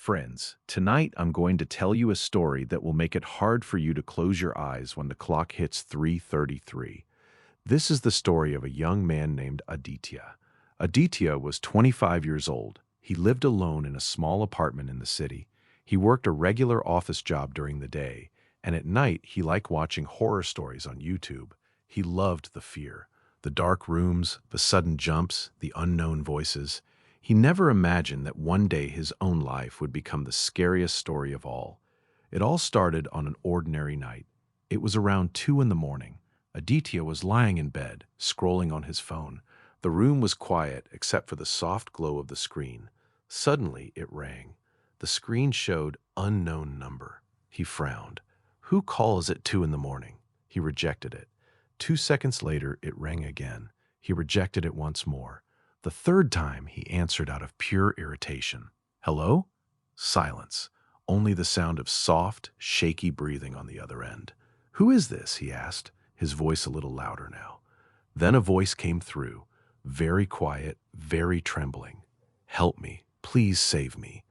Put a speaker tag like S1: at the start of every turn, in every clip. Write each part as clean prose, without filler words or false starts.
S1: friends. Tonight, I'm going to tell you a story that will make it hard for you to close your eyes when the clock hits 3:33. This is the story of a young man named Aditya. Aditya was 25 years old. He lived alone in a small apartment in the city. He worked a regular office job during the day, and at night he liked watching horror stories on YouTube. He loved the fear, the dark rooms, the sudden jumps, the unknown voices. He never imagined that one day his own life would become the scariest story of all. It all started on an ordinary night. It was around 2 in the morning. Aditya was lying in bed, scrolling on his phone. The room was quiet except for the soft glow of the screen. Suddenly, it rang. The screen showed unknown number. He frowned. Who calls at 2 in the morning? He rejected it. 2 seconds later, it rang again. He rejected it once more. The third time, he answered out of pure irritation. Hello? Silence. Only the sound of soft, shaky breathing on the other end. Who is this? He asked, his voice a little louder now. Then a voice came through, very quiet, very trembling. Help me. Please save me.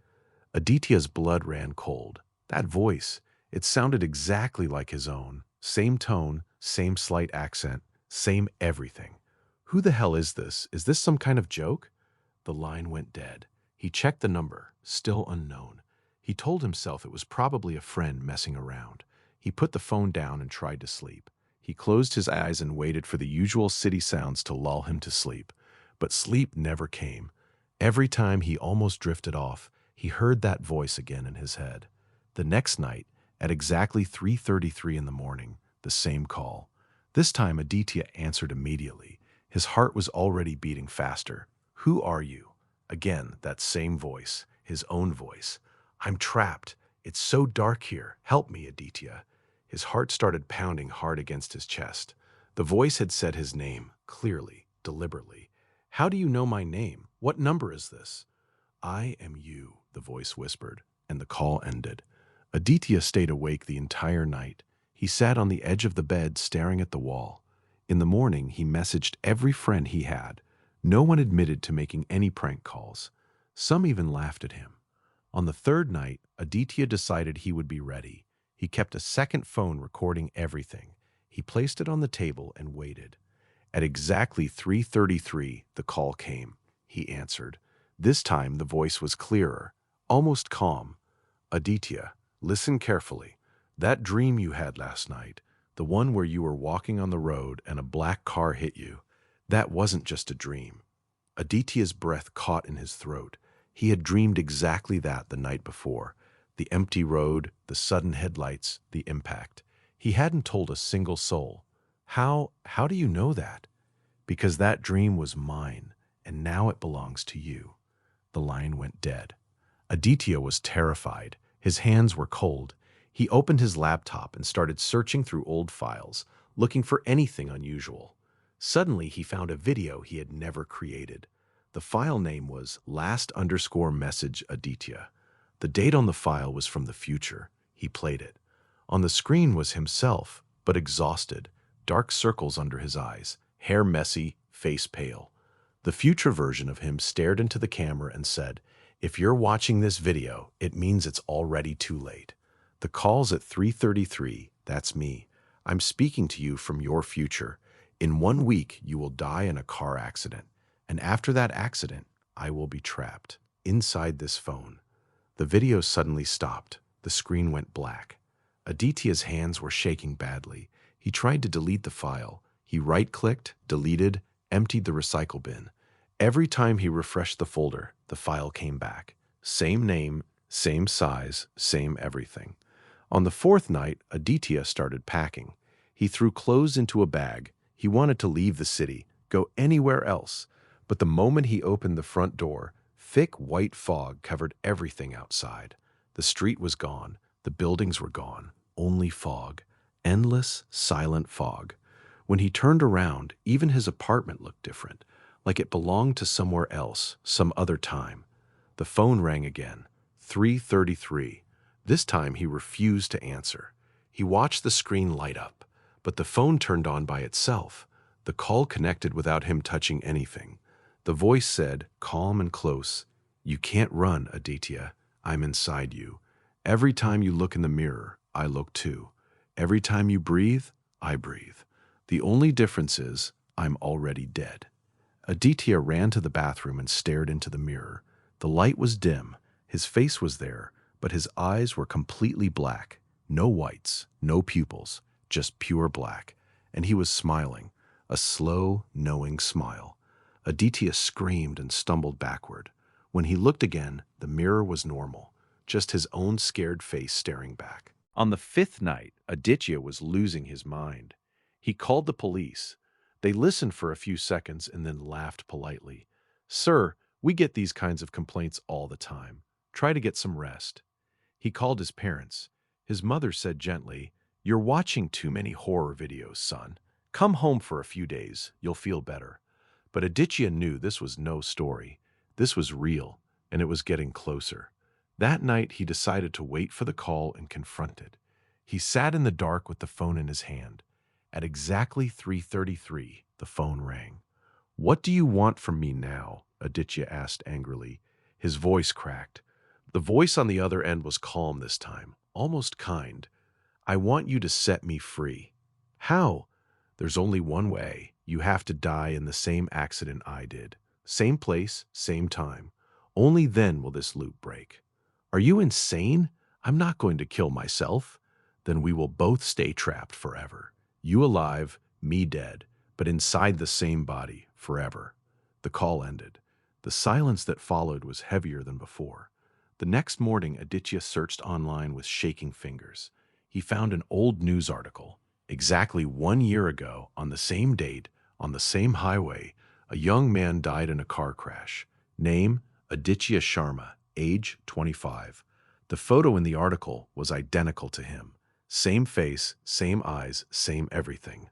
S1: Aditya's blood ran cold. That voice, it sounded exactly like his own. Same tone, same slight accent, same everything. Who the hell is this? Is this some kind of joke? The line went dead. He checked the number, still unknown. He told himself it was probably a friend messing around. He put the phone down and tried to sleep. He closed his eyes and waited for the usual city sounds to lull him to sleep. But sleep never came. Every time he almost drifted off, he heard that voice again in his head. The next night, at exactly 3:33 in the morning, the same call. This time Aditya answered immediately. His heart was already beating faster. Who are you? Again, that same voice, his own voice. I'm trapped. It's so dark here. Help me, Aditya. His heart started pounding hard against his chest. The voice had said his name, clearly, deliberately. How do you know my name? What number is this? I am you, the voice whispered, and the call ended. Aditya stayed awake the entire night. He sat on the edge of the bed staring at the wall. In the morning, he messaged every friend he had. No one admitted to making any prank calls. Some even laughed at him. On the third night, Aditya decided he would be ready. He kept a second phone recording everything. He placed it on the table and waited. At exactly 3:33, the call came. He answered. This time, the voice was clearer, almost calm. Aditya, listen carefully. That dream you had last night, the one where you were walking on the road and a black car hit you, that wasn't just a dream. Aditya's breath caught in his throat. He had dreamed exactly that the night before. The empty road, the sudden headlights, the impact. He hadn't told a single soul. How do you know that? Because that dream was mine, and now it belongs to you. The line went dead. Aditya was terrified. His hands were cold. He opened his laptop and started searching through old files, looking for anything unusual. Suddenly, he found a video he had never created. The file name was last_message Aditya. The date on the file was from the future. He played it. On the screen was himself, but exhausted, dark circles under his eyes, hair messy, face pale. The future version of him stared into the camera and said, "If you're watching this video, it means it's already too late. The call's at 3:33, that's me. I'm speaking to you from your future. In 1 week, you will die in a car accident. And after that accident, I will be trapped inside this phone." The video suddenly stopped. The screen went black. Aditya's hands were shaking badly. He tried to delete the file. He right-clicked, deleted, emptied the recycle bin. Every time he refreshed the folder, the file came back. Same name, same size, same everything. On the fourth night, Aditya started packing. He threw clothes into a bag. He wanted to leave the city, go anywhere else. But the moment he opened the front door, thick white fog covered everything outside. The street was gone. The buildings were gone. Only fog. Endless, silent fog. When he turned around, even his apartment looked different, like it belonged to somewhere else, some other time. The phone rang again. 3:33. This time he refused to answer. He watched the screen light up, but the phone turned on by itself. The call connected without him touching anything. The voice said, calm and close, "You can't run, Aditya. I'm inside you. Every time you look in the mirror, I look too. Every time you breathe, I breathe. The only difference is I'm already dead. Aditya ran to the bathroom and stared into the mirror. The light was dim. His face was there, but his eyes were completely black. No whites, no pupils, just pure black. And he was smiling, a slow, knowing smile. Aditya screamed and stumbled backward. When he looked again, the mirror was normal, just his own scared face staring back. On the fifth night, Aditya was losing his mind. He called the police. They listened for a few seconds and then laughed politely. "Sir, we get these kinds of complaints all the time. Try to get some rest." He called his parents. His mother said gently, "You're watching too many horror videos, son. Come home for a few days. You'll feel better." But Aditya knew this was no story. This was real, and it was getting closer. That night, he decided to wait for the call and confront it. He sat in the dark with the phone in his hand. At exactly 3:33, the phone rang. "What do you want from me now?" Aditya asked angrily. His voice cracked. The voice on the other end was calm this time, almost kind. "I want you to set me free." "How?" "There's only one way. You have to die in the same accident I did. Same place, same time. Only then will this loop break." "Are you insane? I'm not going to kill myself." "Then we will both stay trapped forever. You alive, me dead, but inside the same body, forever." The call ended. The silence that followed was heavier than before. The next morning, Aditya searched online with shaking fingers. He found an old news article. Exactly 1 year ago, on the same date, on the same highway, a young man died in a car crash. Name, Aditya Sharma, age 25. The photo in the article was identical to him. Same face, same eyes, same everything.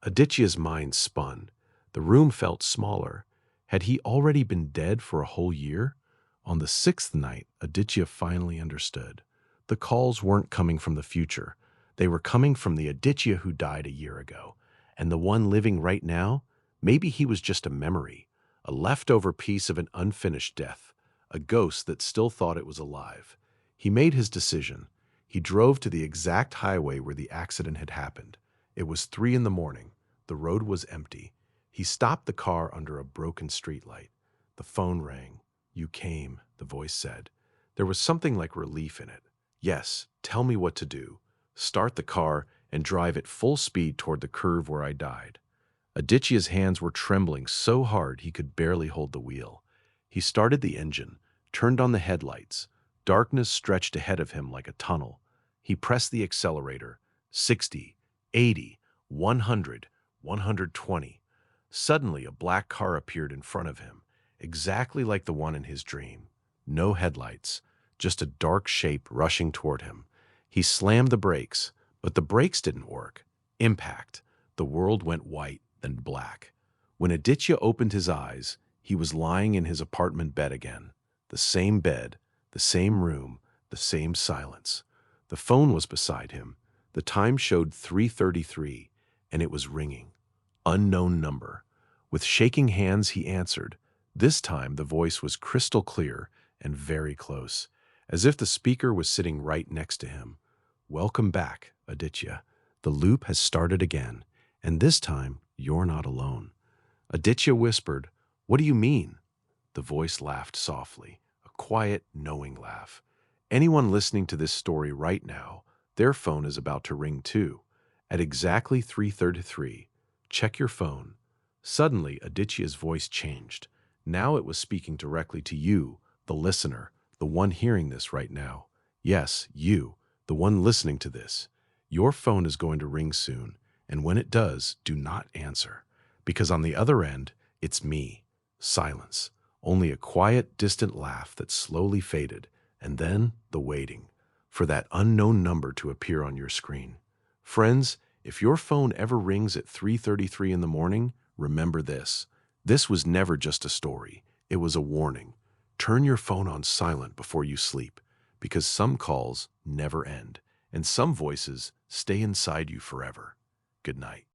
S1: Aditya's mind spun. The room felt smaller. Had he already been dead for a whole year? On the sixth night, Aditya finally understood. The calls weren't coming from the future. They were coming from the Aditya who died a year ago. And the one living right now? Maybe he was just a memory, a leftover piece of an unfinished death, a ghost that still thought it was alive. He made his decision. He drove to the exact highway where the accident had happened. It was 3 in the morning. The road was empty. He stopped the car under a broken streetlight. The phone rang. "You came," the voice said. There was something like relief in it. "Yes, tell me what to do." "Start the car and drive at full speed toward the curve where I died." Aditya's hands were trembling so hard he could barely hold the wheel. He started the engine, turned on the headlights. Darkness stretched ahead of him like a tunnel. He pressed the accelerator. 60, 80, 100, 120. Suddenly, a black car appeared in front of him, exactly like the one in his dream. No headlights, just a dark shape rushing toward him. He slammed the brakes, but the brakes didn't work. Impact. The world went white, then black. When Aditya opened his eyes, he was lying in his apartment bed again. The same bed, the same room, the same silence. The phone was beside him. The time showed 3:33, and it was ringing. Unknown number. With shaking hands, he answered. This time, the voice was crystal clear and very close, as if the speaker was sitting right next to him. "Welcome back, Aditya. The loop has started again, and this time, you're not alone." Aditya whispered, "What do you mean?" The voice laughed softly, a quiet, knowing laugh. Anyone listening to this story right now, their phone is about to ring too. At exactly 3:33, check your phone. Suddenly, Aditya's voice changed. Now it was speaking directly to you, the listener, the one hearing this right now. Yes, you, the one listening to this. Your phone is going to ring soon, and when it does, do not answer. Because on the other end, it's me. Silence. Only a quiet, distant laugh that slowly faded, and then the waiting for that unknown number to appear on your screen. Friends, if your phone ever rings at 3:33 in the morning, remember this. This was never just a story. It was a warning. Turn your phone on silent before you sleep, because some calls never end, and some voices stay inside you forever. Good night.